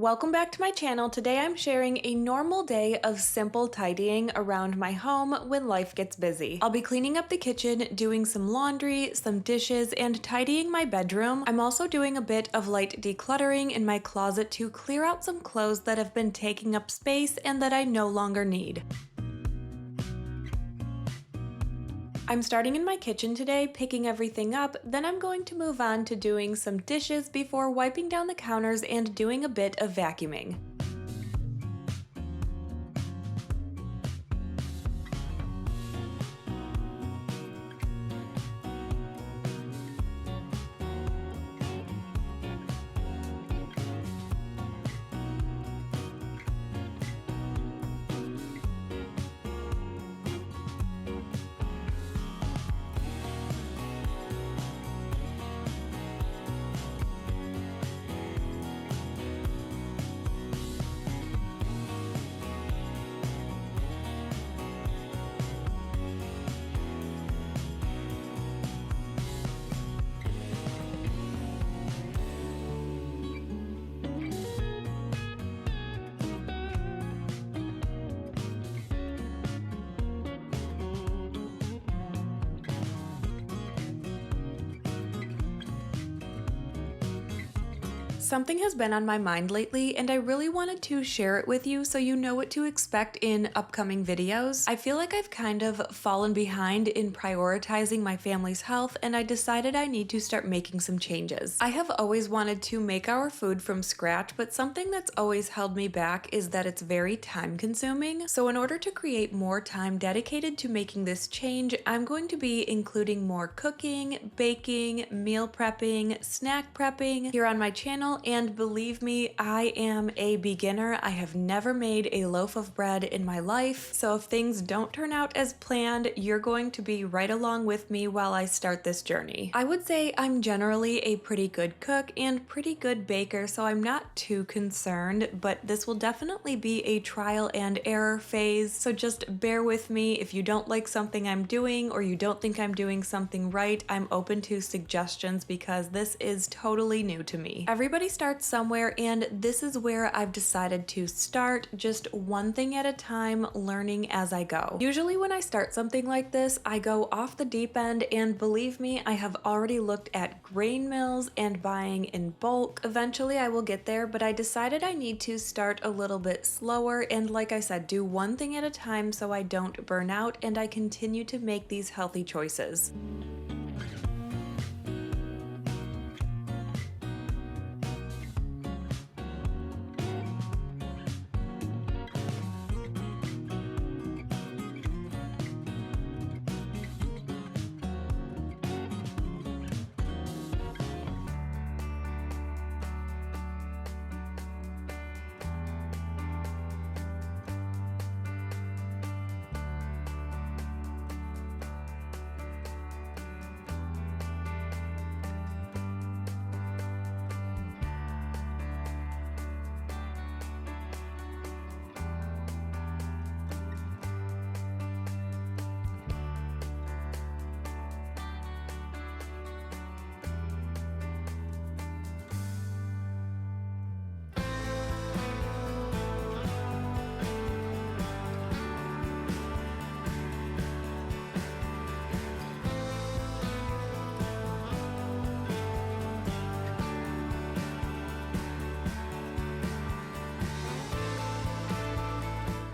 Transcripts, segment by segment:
Welcome back to my channel. Today I'm sharing a normal day of simple tidying around my home when life gets busy. I'll be cleaning up the kitchen, doing some laundry, some dishes, and tidying my bedroom. I'm also doing a bit of light decluttering in my closet to clear out some clothes that have been taking up space and that I no longer need. I'm starting in my kitchen today, picking everything up, then I'm going to move on to doing some dishes before wiping down the counters and doing a bit of vacuuming. Something has been on my mind lately, and I really wanted to share it with you so you know what to expect in upcoming videos. I feel like I've kind of fallen behind in prioritizing my family's health, and I decided I need to start making some changes. I have always wanted to make our food from scratch, but something that's always held me back is that it's very time consuming. So in order to create more time dedicated to making this change, I'm going to be including more cooking, baking, meal prepping, snack prepping here on my channel. And believe me, I am a beginner. I have never made a loaf of bread in my life, so if things don't turn out as planned, you're going to be right along with me while I start this journey. I would say I'm generally a pretty good cook and pretty good baker, so I'm not too concerned, but this will definitely be a trial and error phase, so just bear with me. If you don't like something I'm doing or you don't think I'm doing something right, I'm open to suggestions because this is totally new to me. Everybody starts somewhere, and this is where I've decided to start, just one thing at a time, learning as I go. Usually when I start something like this, I go off the deep end, and believe me, I have already looked at grain mills and buying in bulk. Eventually I will get there, but I decided I need to start a little bit slower and, like I said, do one thing at a time so I don't burn out and I continue to make these healthy choices.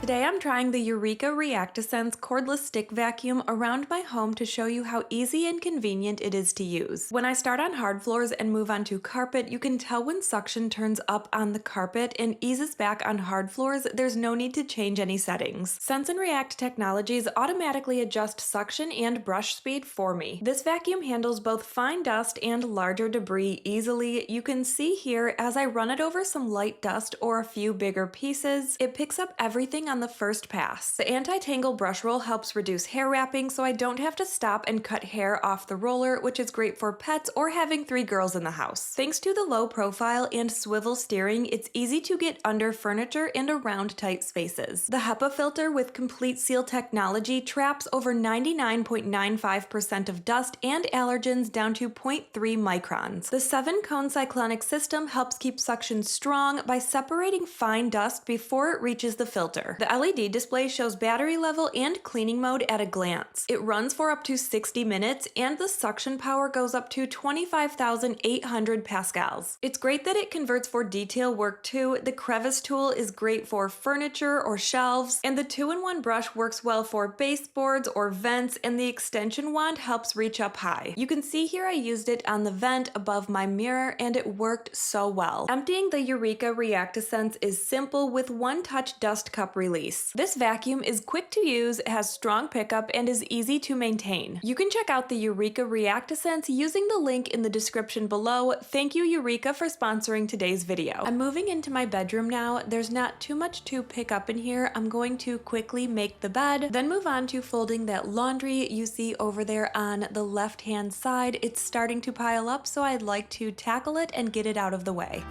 Today I'm trying the Eureka ReactiSense cordless stick vacuum around my home to show you how easy and convenient it is to use. When I start on hard floors and move on to carpet, you can tell when suction turns up on the carpet and eases back on hard floors. There's no need to change any settings. Sense and React Technologies automatically adjust suction and brush speed for me. This vacuum handles both fine dust and larger debris easily. You can see here as I run it over some light dust or a few bigger pieces, it picks up everything on on the first pass. The anti-tangle brush roll helps reduce hair wrapping so I don't have to stop and cut hair off the roller, which is great for pets or having 3 girls in the house. Thanks to the low profile and swivel steering, it's easy to get under furniture and around tight spaces. The HEPA filter with complete seal technology traps over 99.95% of dust and allergens down to 0.3 microns. The 7-cone cyclonic system helps keep suction strong by separating fine dust before it reaches the filter. The LED display shows battery level and cleaning mode at a glance. It runs for up to 60 minutes and the suction power goes up to 25,800 pascals. It's great that it converts for detail work too. The crevice tool is great for furniture or shelves, and the 2-in-1 brush works well for baseboards or vents, and the extension wand helps reach up high. You can see here I used it on the vent above my mirror and it worked so well. Emptying the Eureka ReactiSense is simple with one-touch dust cup release. This vacuum is quick to use, has strong pickup, and is easy to maintain. You can check out the Eureka ReactiSense using the link in the description below. Thank you, Eureka, for sponsoring today's video. I'm moving into my bedroom now. There's not too much to pick up in here. I'm going to quickly make the bed, then move on to folding that laundry you see over there on the left-hand side. It's starting to pile up, so I'd like to tackle it and get it out of the way.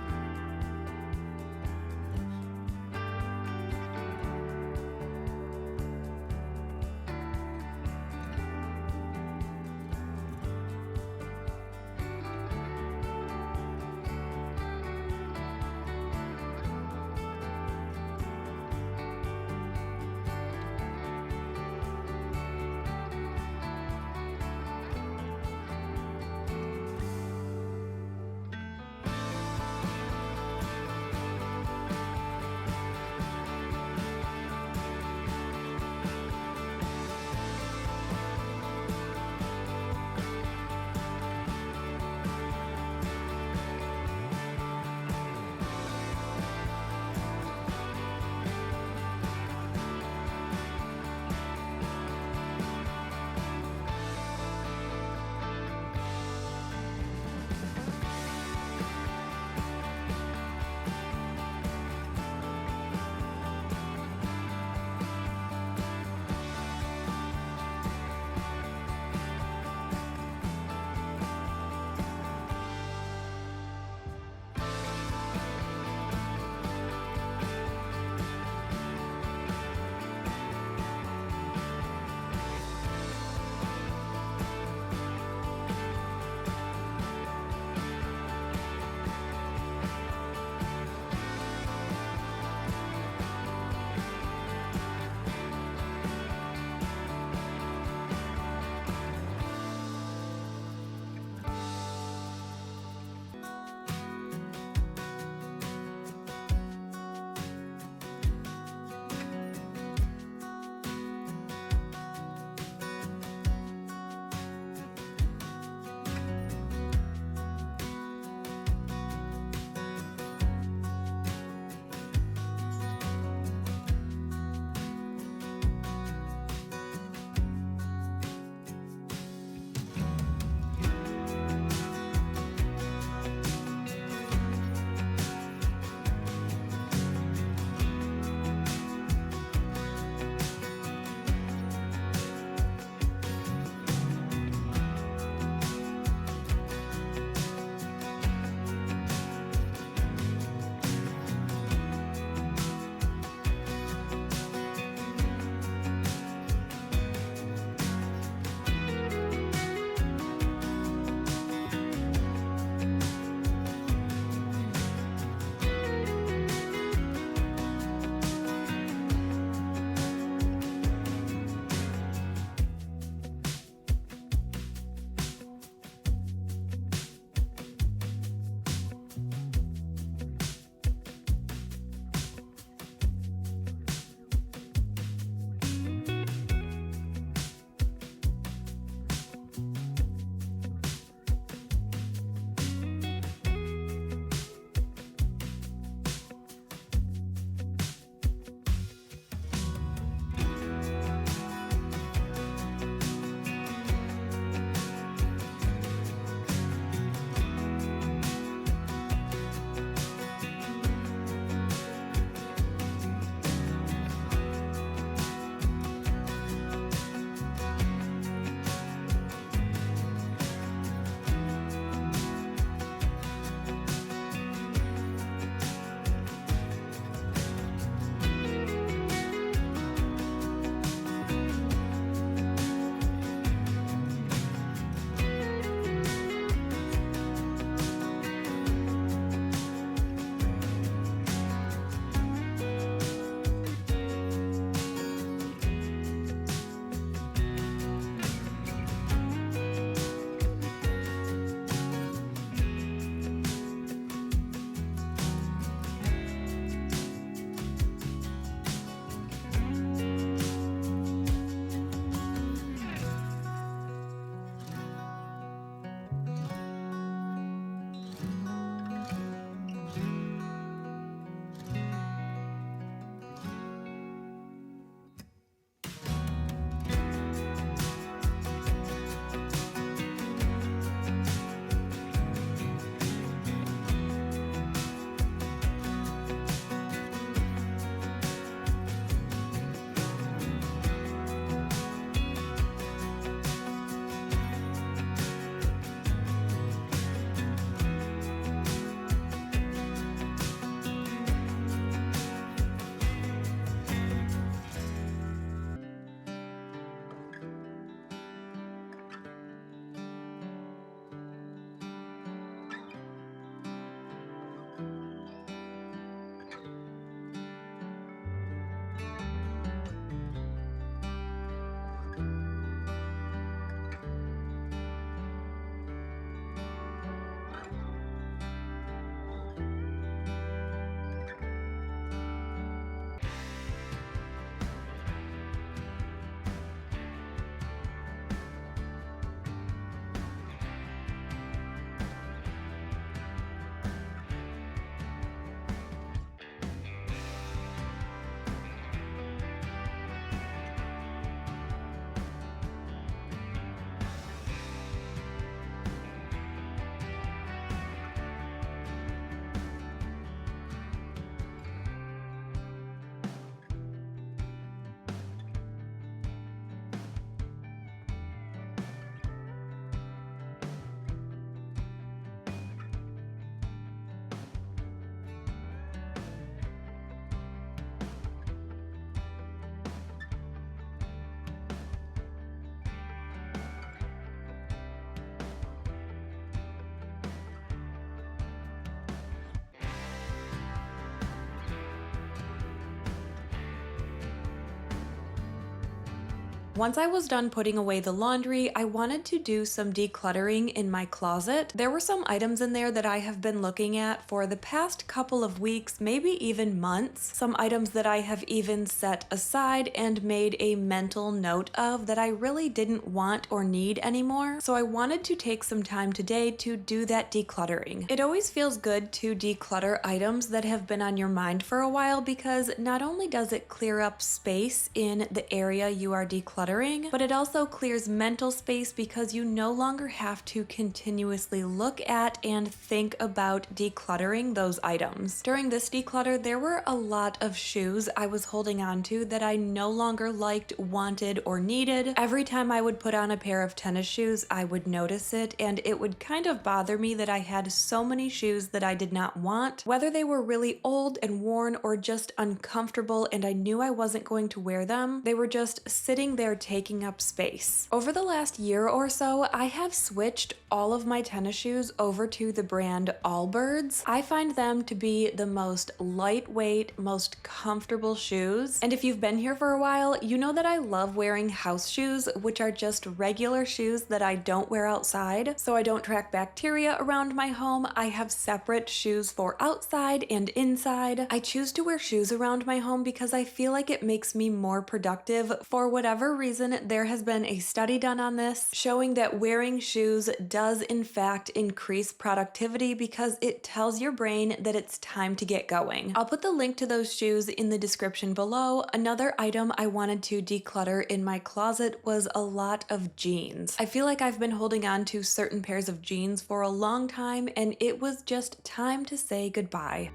Once I was done putting away the laundry, I wanted to do some decluttering in my closet. There were some items in there that I have been looking at for the past couple of weeks, maybe even months. Some items that I have even set aside and made a mental note of that I really didn't want or need anymore. So I wanted to take some time today to do that decluttering. It always feels good to declutter items that have been on your mind for a while because not only does it clear up space in the area you are decluttering, but it also clears mental space because you no longer have to continuously look at and think about decluttering those items. During this declutter, there were a lot of shoes I was holding on to that I no longer liked, wanted, or needed. Every time I would put on a pair of tennis shoes, I would notice it, and it would kind of bother me that I had so many shoes that I did not want, whether they were really old and worn or just uncomfortable and I knew I wasn't going to wear them. They were just sitting there taking up space. Over the last year or so, I have switched all of my tennis shoes over to the brand Allbirds. I find them to be the most lightweight, most comfortable shoes. And if you've been here for a while, you know that I love wearing house shoes, which are just regular shoes that I don't wear outside. So I don't track bacteria around my home. I have separate shoes for outside and inside. I choose to wear shoes around my home because I feel like it makes me more productive. For whatever reason, there has been a study done on this showing that wearing shoes does in fact increase productivity because it tells your brain that it's time to get going. I'll put the link to those shoes in the description below. Another item I wanted to declutter in my closet was a lot of jeans. I feel like I've been holding on to certain pairs of jeans for a long time and it was just time to say goodbye.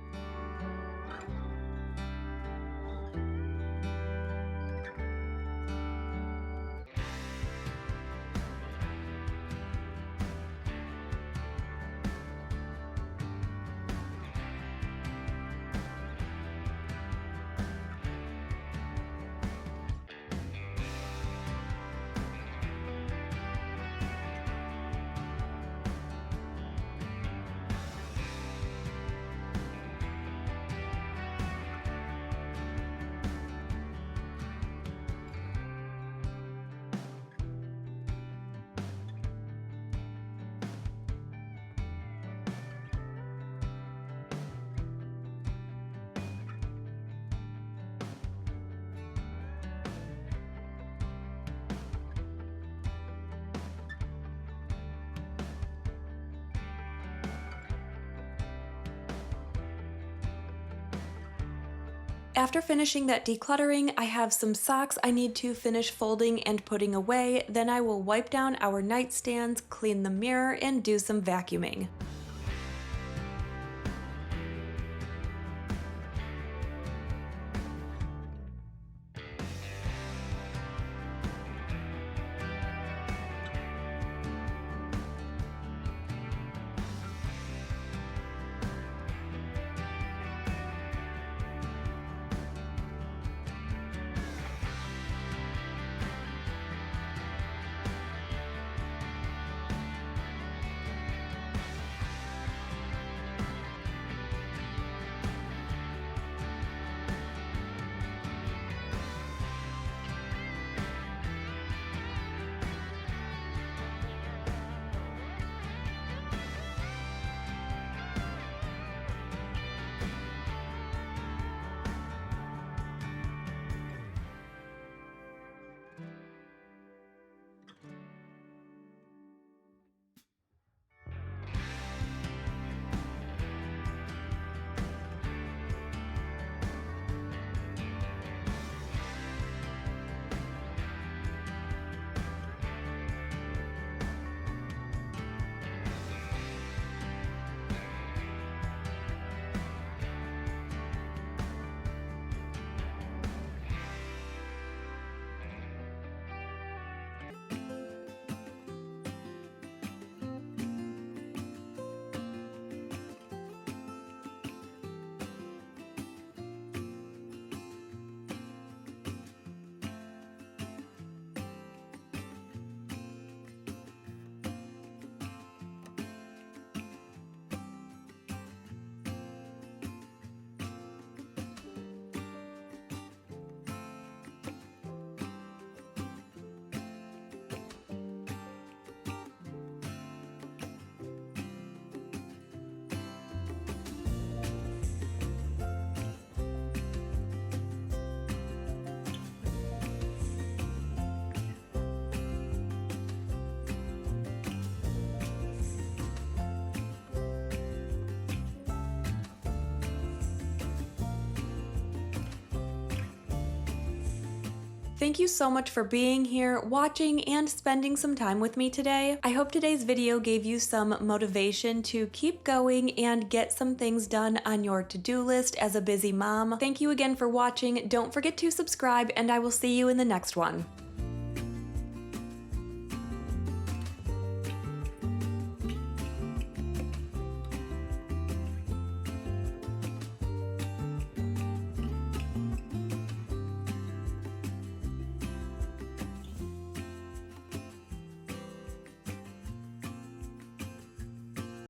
After finishing that decluttering, I have some socks I need to finish folding and putting away. Then I will wipe down our nightstands, clean the mirror, and do some vacuuming. Thank you so much for being here, watching, and spending some time with me today. I hope today's video gave you some motivation to keep going and get some things done on your to-do list as a busy mom. Thank you again for watching. Don't forget to subscribe, and I will see you in the next one.